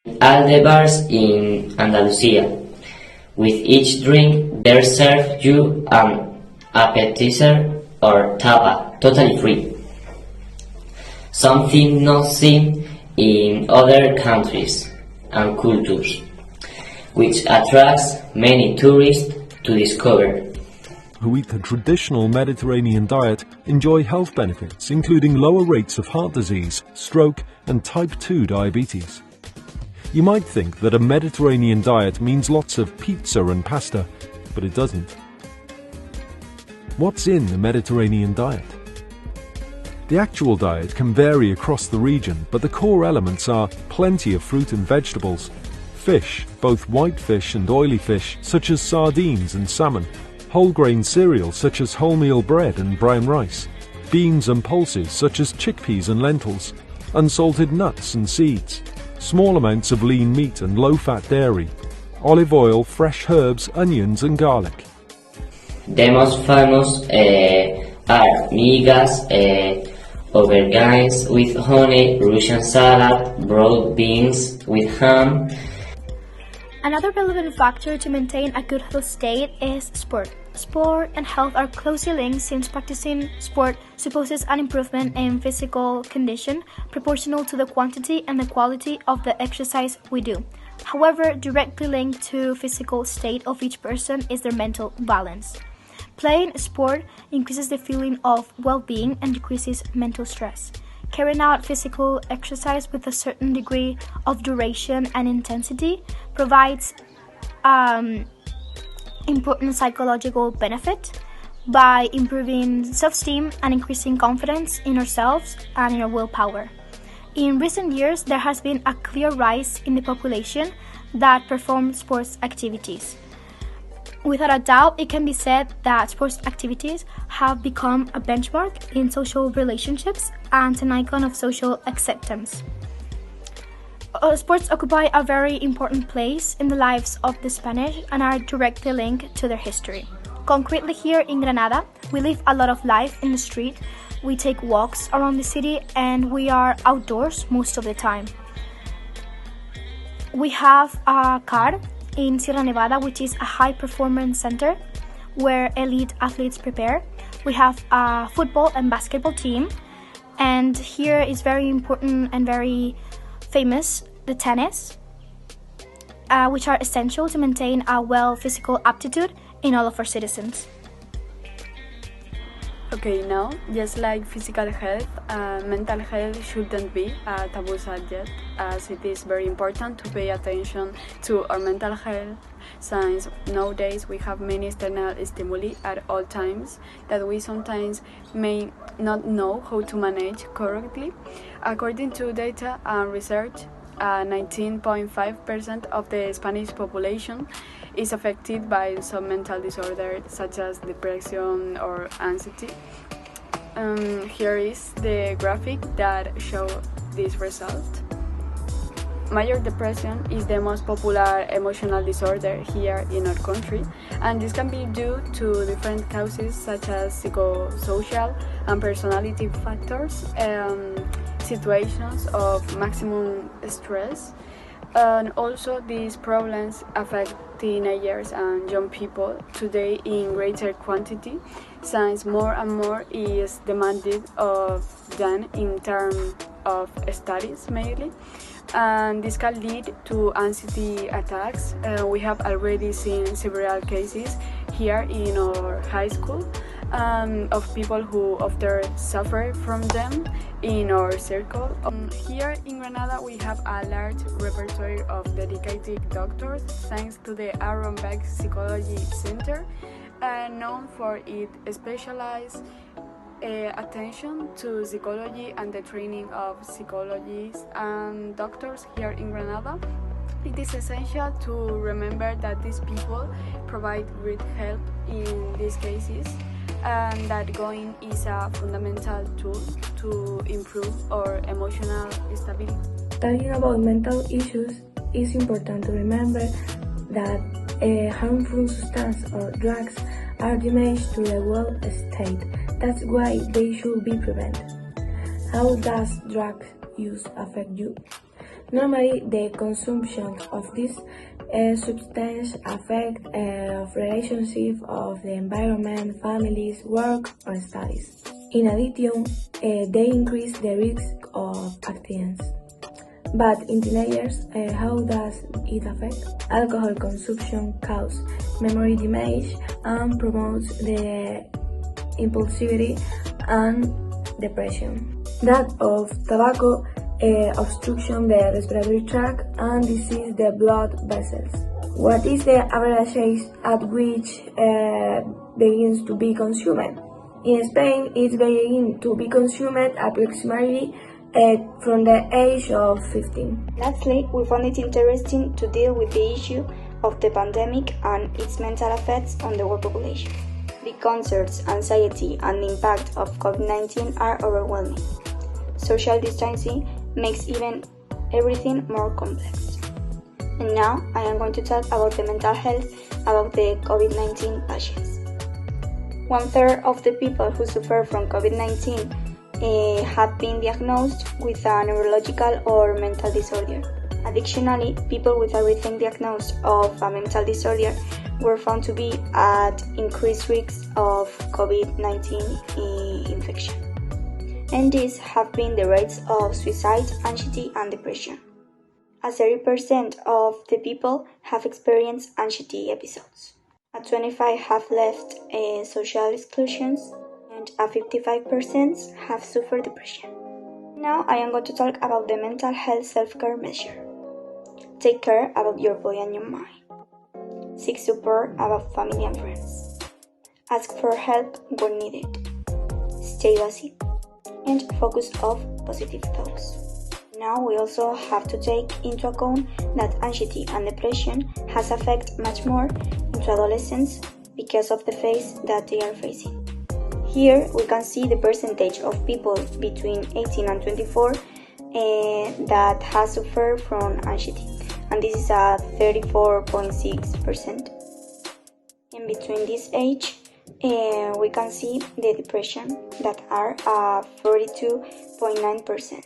All the bars in Andalusia. With each drink, they serve you an appetizer or tapa, totally free. Something not seen in other countries and cultures, which attracts many tourists to discover. Who eat the traditional Mediterranean diet enjoy health benefits, including lower rates of heart disease, stroke, and type 2 diabetes. You might think that a Mediterranean diet means lots of pizza and pasta, but it doesn't. What's in the Mediterranean diet? The actual diet can vary across the region, but the core elements are plenty of fruit and vegetables, fish, both white fish and oily fish, such as sardines and salmon, whole grain cereals such as wholemeal bread and brown rice, beans and pulses such as chickpeas and lentils, unsalted nuts and seeds, small amounts of lean meat and low-fat dairy, olive oil, fresh herbs, onions and garlic. The most famous are migas, aubergines with honey, Russian salad, broad beans with ham. Another relevant factor to maintain a good health state is sport. Sport and health are closely linked since practicing sport supposes an improvement in physical condition proportional to the quantity and the quality of the exercise we do. However, directly linked to physical state of each person is their mental balance. Playing sport increases the feeling of well-being and decreases mental stress. Carrying out physical exercise with a certain degree of duration and intensity provides important psychological benefit by improving self-esteem and increasing confidence in ourselves and in our willpower. In recent years, there has been a clear rise in the population that perform sports activities. Without a doubt, it can be said that sports activities have become a benchmark in social relationships and an icon of social acceptance. Sports occupy a very important place in the lives of the Spanish and are directly linked to their history. Concretely here in Granada, we live a lot of life in the street, we take walks around the city and we are outdoors most of the time. We have a CAR in Sierra Nevada, which is a high performance center where elite athletes prepare. We have a football and basketball team, and here is very important and very famous the tennis, which are essential to maintain a well physical aptitude in all of our citizens. Okay, now, just like physical health, mental health shouldn't be a taboo subject, as it is very important to pay attention to our mental health, since nowadays we have many external stimuli at all times that we sometimes may not know how to manage correctly. According to data and research, 19.5% of the Spanish population is affected by some mental disorder such as depression or anxiety. Here is the graphic that shows this result. Major depression is the most popular emotional disorder here in our country, and this can be due to different causes such as psychosocial and personality factors, situations of maximum stress, and also these problems affect teenagers and young people today in greater quantity, since more and more is demanded of them in terms of studies mainly, and this can lead to anxiety attacks. We have already seen several cases here in our high school of people who often suffer from them in our circle. Here in Granada we have a large repertoire of dedicated doctors thanks to the Aaron Beck Psychology Center, known for its specialized attention to psychology and the training of psychologists and doctors here in Granada. It is essential to remember that these people provide great help in these cases, and that going is a fundamental tool to improve our emotional stability. Talking about mental issues, it's important to remember that harmful substances or drugs are damage to the world state. That's why they should be prevented. How does drug use affect you? Normally, the consumption of this substance affect relationships of the environment, families, work, or studies. In addition, they increase the risk of accidents. But in teenagers, how does it affect? Alcohol consumption causes memory damage and promotes the impulsivity and depression. That of tobacco obstruction the respiratory tract and disease the blood vessels. What is the average age at which begins to be consumed? In Spain, it begins to be consumed approximately from the age of 15. Lastly, we found it interesting to deal with the issue of the pandemic and its mental effects on the world population. The concerns, anxiety, and the impact of COVID-19 are overwhelming. Social distancing makes even everything more complex. And now I am going to talk about the mental health about the COVID-19 patients. 1/3 of the people who suffer from COVID-19 have been diagnosed with a neurological or mental disorder. Additionally, people with a recent diagnosis of a mental disorder were found to be at increased risk of COVID-19 infection. And these have been the rates of suicide, anxiety, and depression. 30% of the people have experienced anxiety episodes. 25% have left social exclusions, and 55% have suffered depression. Now I am going to talk about the mental health self-care measure. Take care about your body and your mind. Seek support about family and friends. Ask for help when needed. Stay basic and focus on positive thoughts. Now we also have to take into account that anxiety and depression has affected much more into adolescents because of the phase that they are facing. Here we can see the percentage of people between 18 and 24 that has suffered from anxiety, and this is at 34.6%. In between this age, we can see the depression that are 42.9%.